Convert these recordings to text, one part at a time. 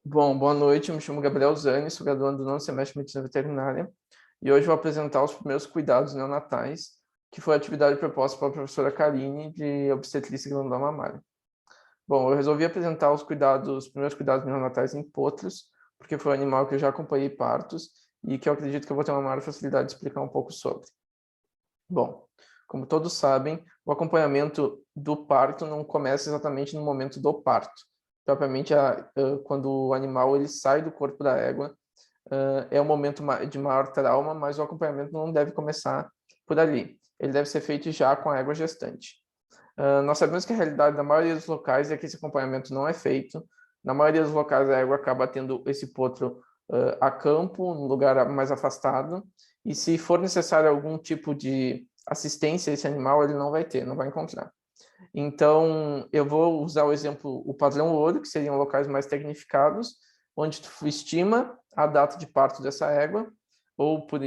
Bom, boa noite, eu me chamo Gabriel Zani, sou graduando do nono semestre de Medicina Veterinária e hoje vou apresentar os primeiros cuidados neonatais, que foi a atividade proposta pela professora Karine de obstetrícia e glândula mamária. Bom, eu resolvi apresentar os primeiros cuidados neonatais em potros, porque foi um animal que eu já acompanhei partos e que eu acredito que eu vou ter uma maior facilidade de explicar um pouco sobre. Bom, como todos sabem, o acompanhamento do parto não começa exatamente no momento do parto. Propriamente, quando o animal ele sai do corpo da égua, é um momento de maior trauma, mas o acompanhamento não deve começar por ali. Ele deve ser feito já com a égua gestante. Nós sabemos que a realidade da maioria dos locais é que esse acompanhamento não é feito. Na maioria dos locais, a égua acaba tendo esse potro a campo, num lugar mais afastado, e se for necessário algum tipo de assistência a esse animal, ele não vai ter, não vai encontrar. Então, eu vou usar o exemplo, o padrão ouro, que seriam locais mais tecnificados, onde tu estima a data de parto dessa égua, ou por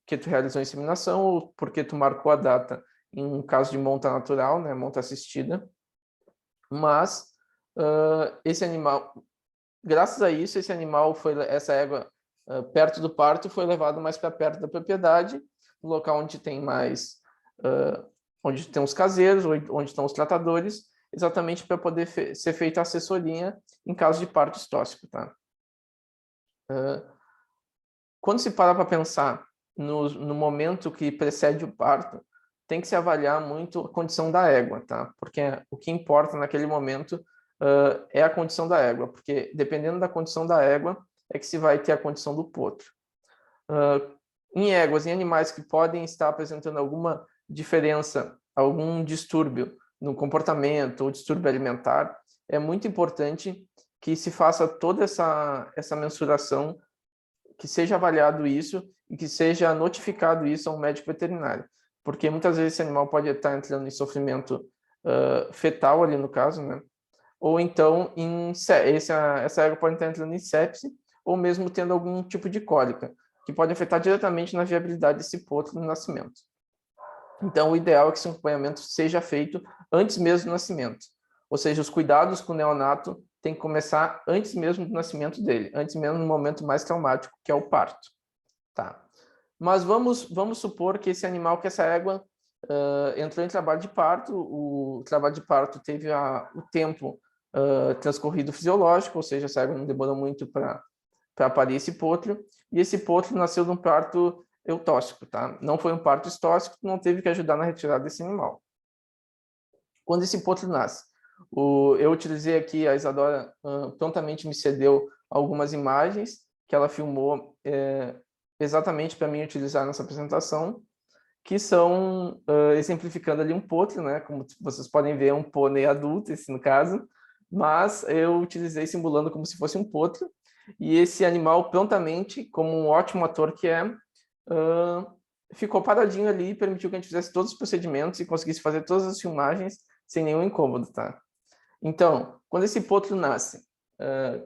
que tu realizou a inseminação, ou porque tu marcou a data em um caso de monta natural, né, monta assistida. Mas esse animal, graças a isso, essa égua, perto do parto, foi levado mais para perto da propriedade, no local onde tem mais, onde tem os caseiros, onde estão os tratadores, exatamente para poder ser feita a assessoria em caso de parto estóxico, tá? Quando se para pensar no momento que precede o parto, tem que se avaliar muito a condição da égua, tá? Porque o que importa naquele momento é a condição da égua, porque dependendo da condição da égua é que se vai ter a condição do potro. Em éguas, em animais que podem estar apresentando alguma diferença, algum distúrbio no comportamento ou distúrbio alimentar, é muito importante que se faça toda essa mensuração, que seja avaliado isso e que seja notificado isso a um médico veterinário, porque muitas vezes esse animal pode estar entrando em sofrimento fetal ali no caso, né? Ou então essa égua pode estar entrando em sepse ou mesmo tendo algum tipo de cólica, que pode afetar diretamente na viabilidade desse potro no nascimento. Então, o ideal é que esse acompanhamento seja feito antes mesmo do nascimento. Ou seja, os cuidados com o neonato têm que começar antes mesmo do nascimento dele, antes mesmo no momento mais traumático, que é o parto. Tá? Mas vamos supor que esse animal, que essa égua, entrou em trabalho de parto, o trabalho de parto teve o tempo transcorrido fisiológico, ou seja, essa égua não demorou muito para parir esse potro, e esse potro nasceu de um parto eutóxico, tá? Não foi um parto estóxico, não teve que ajudar na retirada desse animal. Quando esse potro nasce, eu utilizei aqui, a Isadora prontamente me cedeu algumas imagens que ela filmou exatamente para mim utilizar nessa apresentação, que são exemplificando ali um potro, né? Como vocês podem ver, é um pônei adulto, esse no caso, mas eu utilizei simulando como se fosse um potro, e esse animal prontamente, como um ótimo ator que é, ficou paradinho ali e permitiu que a gente fizesse todos os procedimentos e conseguisse fazer todas as filmagens sem nenhum incômodo, tá? Então, quando esse potro nasce,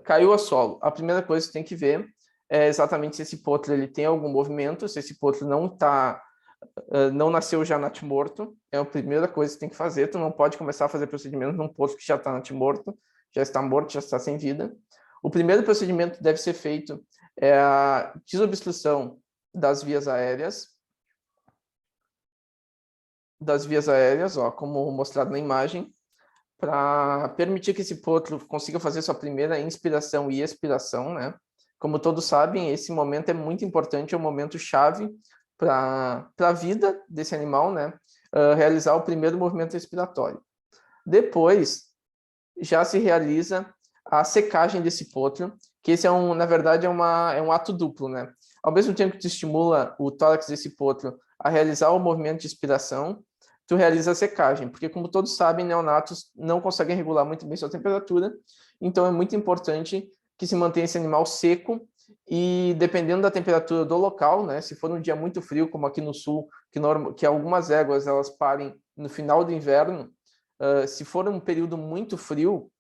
caiu ao solo, a primeira coisa que tem que ver é exatamente se esse potro ele tem algum movimento, se esse potro não nasceu já natimorto, é a primeira coisa que tem que fazer. Tu não pode começar a fazer procedimento num potro que já está natimorto, já está morto, já está sem vida. O primeiro procedimento que deve ser feito é a desobstrução das vias aéreas, ó, como mostrado na imagem, para permitir que esse potro consiga fazer sua primeira inspiração e expiração, né? Como todos sabem, esse momento é muito importante, é um momento chave para a vida desse animal, né? Realizar o primeiro movimento respiratório. Depois, já se realiza a secagem desse potro, que esse na verdade, é um ato duplo, né? Ao mesmo tempo que tu estimula o tórax desse potro a realizar o movimento de expiração, tu realiza a secagem, porque como todos sabem, neonatos não conseguem regular muito bem sua temperatura, então é muito importante que se mantenha esse animal seco e dependendo da temperatura do local, né? Se for um dia muito frio, como aqui no sul, que algumas éguas elas parem no final do inverno, se for um período muito frio,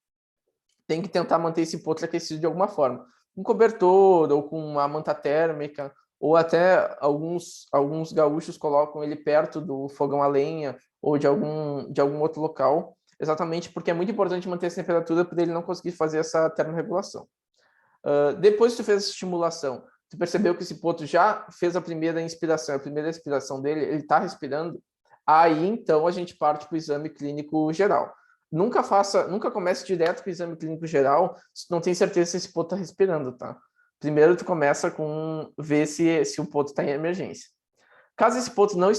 tem que tentar manter esse potro aquecido de alguma forma. Com cobertor, ou com uma manta térmica, ou até alguns gaúchos colocam ele perto do fogão a lenha, ou de algum outro local, exatamente porque é muito importante manter essa temperatura para ele não conseguir fazer essa termorregulação. Depois que tu fez essa estimulação, tu percebeu que esse potro já fez a primeira expiração dele, ele está respirando, aí então a gente parte para o exame clínico geral. Nunca comece direto com o exame clínico geral se tu não tem certeza se esse potro está respirando, tá? Primeiro tu começa com ver se o potro está em emergência. Caso esse potro não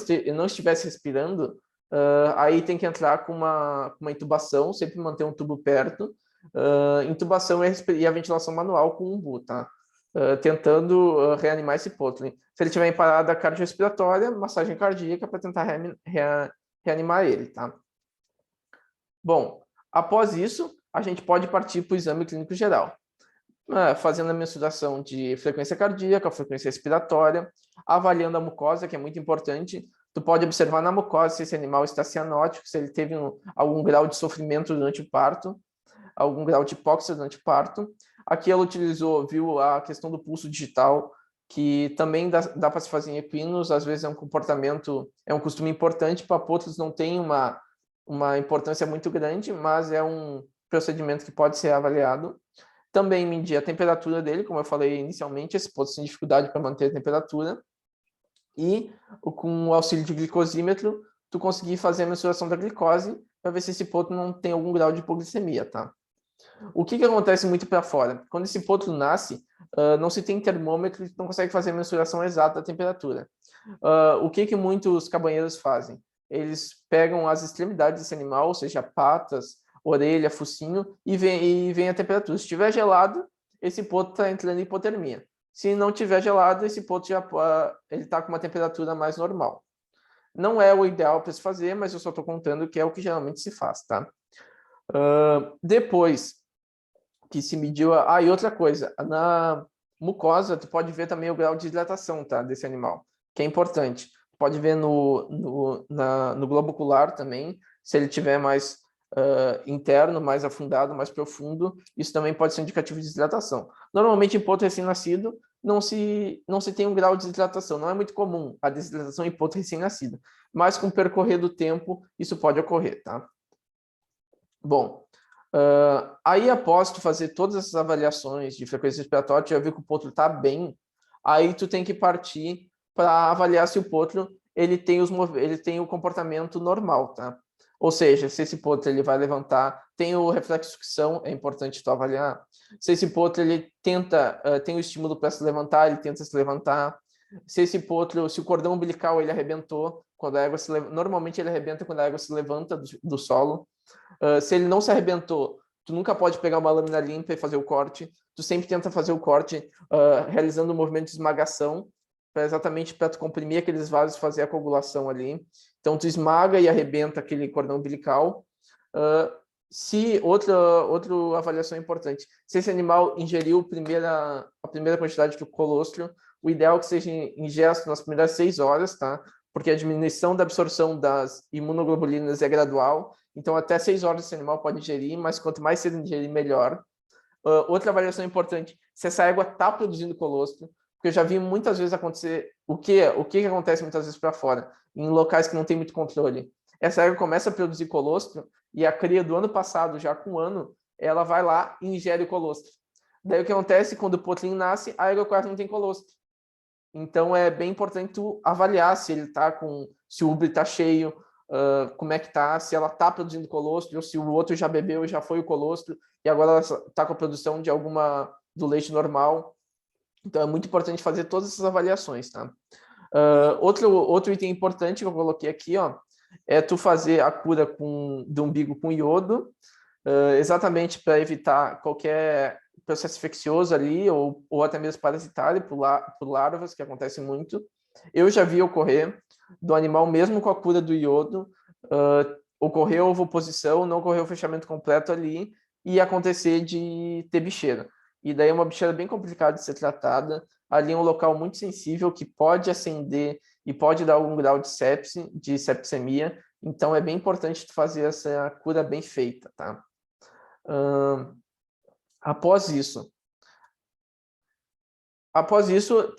estivesse respirando, aí tem que entrar com uma intubação, sempre manter um tubo perto. Intubação e a ventilação manual com umbu, tá? Tentando reanimar esse potro. Se ele tiver em parada cardiorrespiratória, massagem cardíaca para tentar reanimar ele, tá? Bom, após isso, a gente pode partir para o exame clínico geral. Fazendo a mensuração de frequência cardíaca, frequência respiratória, avaliando a mucosa, que é muito importante. Tu pode observar na mucosa se esse animal está cianótico, se ele teve algum grau de sofrimento durante o parto, algum grau de hipóxia durante o parto. Aqui ela viu a questão do pulso digital, que também dá para se fazer em equinos, às vezes é um costume importante, para potros não tem uma importância muito grande, mas é um procedimento que pode ser avaliado. Também medir a temperatura dele, como eu falei inicialmente, esse potro tem dificuldade para manter a temperatura. E com o auxílio de glicosímetro, tu conseguir fazer a mensuração da glicose para ver se esse potro não tem algum grau de hipoglicemia, tá? O que acontece muito para fora? Quando esse potro nasce, não se tem termômetro e não consegue fazer a mensuração exata da temperatura. O que muitos cabanheiros fazem? Eles pegam as extremidades desse animal, ou seja, patas, orelha, focinho, e vem a temperatura. Se estiver gelado, esse potro está entrando em hipotermia. Se não estiver gelado, esse potro ele está com uma temperatura mais normal. Não é o ideal para se fazer, mas eu só estou contando que é o que geralmente se faz, tá? Depois que se mediu... e outra coisa, na mucosa, tu pode ver também o grau de hidratação, tá, desse animal, que é importante. Tu pode ver no globo ocular também, se ele tiver mais interno, mais afundado, mais profundo, isso também pode ser um indicativo de desidratação. Normalmente, em potro recém-nascido, não se tem um grau de desidratação. Não é muito comum a desidratação em potro recém-nascido, mas com o percorrer do tempo, isso pode ocorrer, tá? Bom, aí após tu fazer todas essas avaliações de frequência respiratória, tu já viu que o potro está bem, aí tu tem que partir para avaliar se o potro ele tem o comportamento normal, tá? Ou seja, se esse potro ele vai levantar, tem o reflexo-sucção, é importante tu avaliar. Se esse potro ele tem o estímulo para se levantar, ele tenta se levantar. Se o cordão umbilical ele arrebentou, quando a água normalmente ele arrebenta quando a água se levanta do solo. Se ele não se arrebentou, tu nunca pode pegar uma lâmina limpa e fazer o corte. Tu sempre tenta fazer o corte realizando um movimento de esmagação, exatamente para tu comprimir aqueles vasos e fazer a coagulação ali. Então, tu esmaga e arrebenta aquele cordão umbilical. Outra avaliação importante, se esse animal ingeriu a primeira quantidade de colostro, o ideal é que seja ingesto nas primeiras 6 horas, tá? Porque a diminuição da absorção das imunoglobulinas é gradual, então até 6 horas esse animal pode ingerir, mas quanto mais cedo ingerir, melhor. Outra avaliação importante, se essa égua está produzindo colostro, porque eu já vi muitas vezes acontecer, o que acontece muitas vezes para fora, em locais que não tem muito controle. Essa égua começa a produzir colostro e a cria do ano passado, já com 1 ano, ela vai lá e ingere o colostro. Daí o que acontece, quando o potrinho nasce, a égua quase não tem colostro. Então é bem importante tu avaliar se se o úbere está cheio, como é que tá, se ela está produzindo colostro, ou se o outro já bebeu e já foi o colostro, e agora ela está com a produção do leite normal. Então é muito importante fazer todas essas avaliações, tá? Outro item importante que eu coloquei aqui, ó, é tu fazer a cura do umbigo com iodo, exatamente para evitar qualquer processo infeccioso ali, ou até mesmo parasitário por larvas, que acontece muito. Eu já vi ocorrer do animal, mesmo com a cura do iodo, ocorreu ovoposição, não ocorreu o fechamento completo ali, e acontecer de ter bicheira. E daí é uma bicheira bem complicada de ser tratada. Ali é um local muito sensível que pode acender e pode dar algum grau de sepse, de septicemia. Então é bem importante tu fazer essa cura bem feita, tá? Após isso,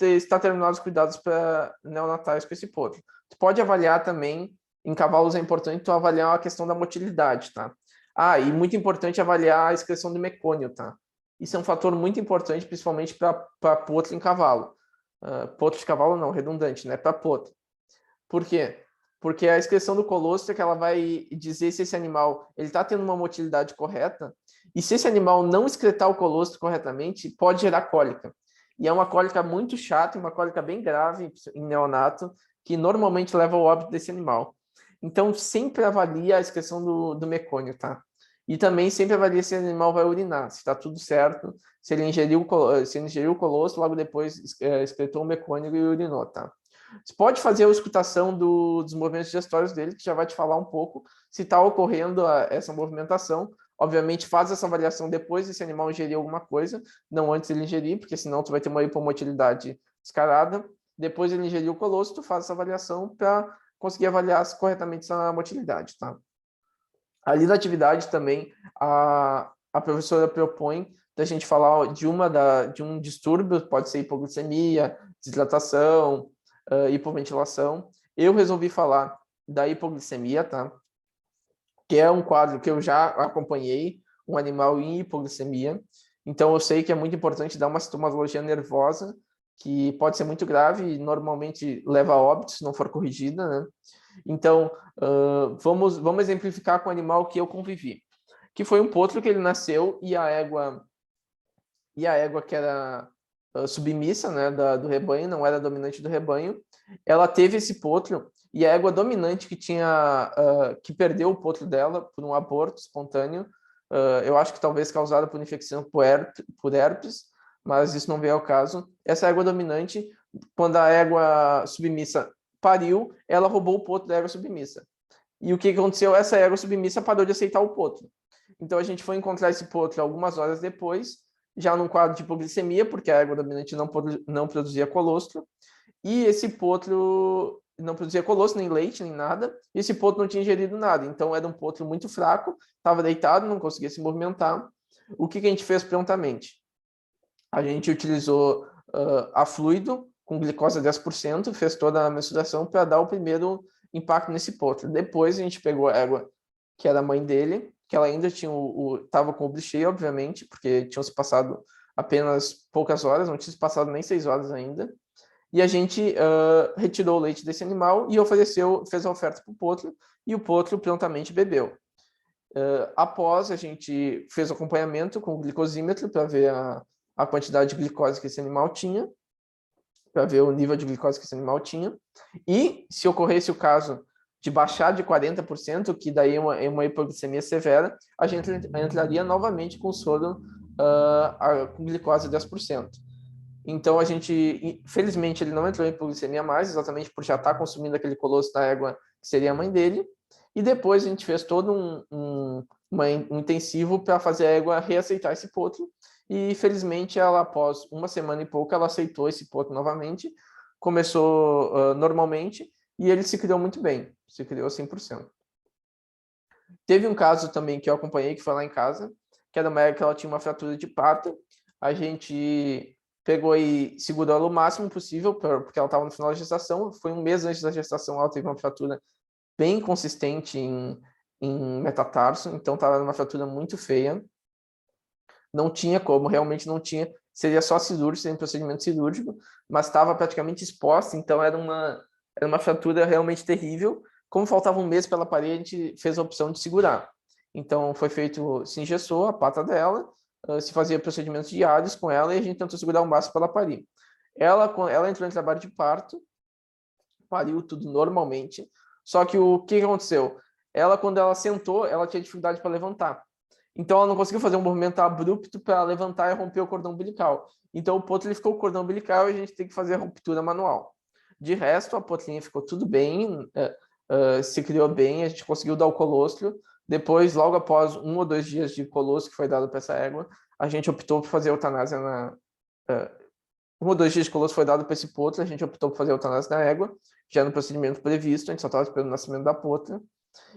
está terminado os cuidados para neonatais com esse potro. Tu pode avaliar também, em cavalos é importante tu avaliar a questão da motilidade, tá? E muito importante avaliar a excreção de mecônio, tá? Isso é um fator muito importante, principalmente para potro em cavalo. Potro de cavalo não, redundante, né? Para potro. Por quê? Porque a excreção do colostro é que ela vai dizer se esse animal está tendo uma motilidade correta, e se esse animal não excretar o colostro corretamente, pode gerar cólica. E é uma cólica muito chata, uma cólica bem grave em neonato, que normalmente leva ao óbito desse animal. Então, sempre avalia a excreção do mecônio, tá? E também sempre avalia se o animal vai urinar, se está tudo certo, se ele ingeriu o colostro, logo depois excretou o mecônio e urinou, tá? Você pode fazer a escutação dos movimentos digestórios dele, que já vai te falar um pouco se está ocorrendo essa movimentação. Obviamente, faz essa avaliação depois desse animal ingerir alguma coisa, não antes ele ingerir, porque senão tu vai ter uma hipomotilidade descarada. Depois ele ingerir o colostro, tu faz essa avaliação para conseguir avaliar corretamente essa motilidade, tá? Ali na atividade também, a professora propõe da gente falar de um distúrbio, pode ser hipoglicemia, desidratação, hipoventilação. Eu resolvi falar da hipoglicemia, tá? Que é um quadro que eu já acompanhei, um animal em hipoglicemia. Então, eu sei que é muito importante dar uma sintomatologia nervosa, que pode ser muito grave e normalmente leva a óbito se não for corrigida, né? Então, vamos exemplificar com o animal que eu convivi, que foi um potro que ele nasceu e a égua que era submissa, né, do rebanho, não era dominante do rebanho, ela teve esse potro e a égua dominante que perdeu o potro dela por um aborto espontâneo, eu acho que talvez causada por infecção por herpes, mas isso não veio ao caso. Essa égua dominante, quando a égua submissa pariu, ela roubou o potro da égua submissa. E o que aconteceu? Essa égua submissa parou de aceitar o potro. Então a gente foi encontrar esse potro algumas horas depois, já num quadro de hipoglicemia, porque a égua dominante não produzia colostro, e esse potro não produzia colostro, nem leite, nem nada, e esse potro não tinha ingerido nada. Então era um potro muito fraco, estava deitado, não conseguia se movimentar. O que a gente fez prontamente? A gente utilizou a fluido com glicose 10%, fez toda a mensuração para dar o primeiro impacto nesse potro. Depois a gente pegou a égua que era a mãe dele, que ela ainda tinha estava com o obro cheio, obviamente, porque tinham se passado apenas poucas horas, não tinha se passado nem 6 horas ainda. E a gente retirou o leite desse animal e fez a oferta para o potro, e o potro prontamente bebeu. Após, a gente fez o acompanhamento com o glicosímetro para ver a quantidade de glicose que esse animal tinha, para ver o nível de glicose que esse animal tinha. E se ocorresse o caso de baixar de 40%, que daí é uma hipoglicemia severa, a gente entraria novamente com soro com glicose 10%. Então, felizmente, ele não entrou em hipoglicemia mais, exatamente por já estar consumindo aquele colostro da égua, que seria a mãe dele. E depois a gente fez todo um intensivo para fazer a égua reaceitar esse potro. E, felizmente, ela, após uma semana e pouco, ela aceitou esse potro novamente, começou normalmente, e ele se criou muito bem, se criou 100%. Teve um caso também que eu acompanhei, que foi lá em casa, que era uma égua que ela tinha uma fratura de pata. A gente pegou e segurou ela o máximo possível, porque ela estava no final da gestação. Foi um mês antes da gestação, ela teve uma fratura bem consistente em metatarso, então estava numa fratura muito feia. Não tinha como, realmente não tinha. Seria só cirúrgico, seria um procedimento cirúrgico, mas estava praticamente exposta, então era uma fratura realmente terrível. Como faltava um mês pela parede, a gente fez a opção de segurar. Então se engessou a pata dela, se fazia procedimentos diários com ela e a gente tentou segurar o máximo para ela parir. Ela entrou em trabalho de parto, pariu tudo normalmente, só que o que aconteceu? Quando ela sentou, ela tinha dificuldade para levantar. Então ela não conseguiu fazer um movimento abrupto para levantar e romper o cordão umbilical. Então o potro ele ficou com o cordão umbilical e a gente tem que fazer a ruptura manual. De resto, a potrinha ficou tudo bem, se criou bem, a gente conseguiu dar o colostro. Depois, logo após 1 ou 2 dias de colostro que foi dado para essa égua, a gente optou por fazer a eutanásia 1 ou 2 dias de colostro foi dado para esse potro, a gente optou por fazer a eutanásia na égua, já no procedimento previsto, a gente só estava esperando o nascimento da potra.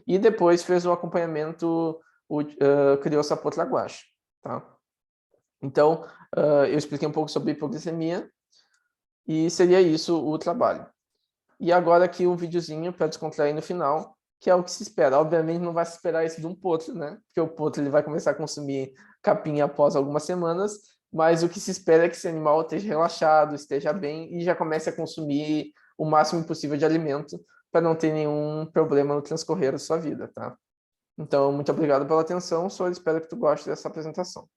E depois fez o acompanhamento, criou essa potra guache, tá? Então, eu expliquei um pouco sobre hipoglicemia e seria isso o trabalho. E agora aqui um videozinho para descontrair no final, que é o que se espera. Obviamente não vai se esperar isso de um potro, né? Porque o potro ele vai começar a consumir capim após algumas semanas, mas o que se espera é que esse animal esteja relaxado, esteja bem e já comece a consumir o máximo possível de alimento para não ter nenhum problema no transcorrer da sua vida, tá? Então, muito obrigado pela atenção, só espero que tu goste dessa apresentação.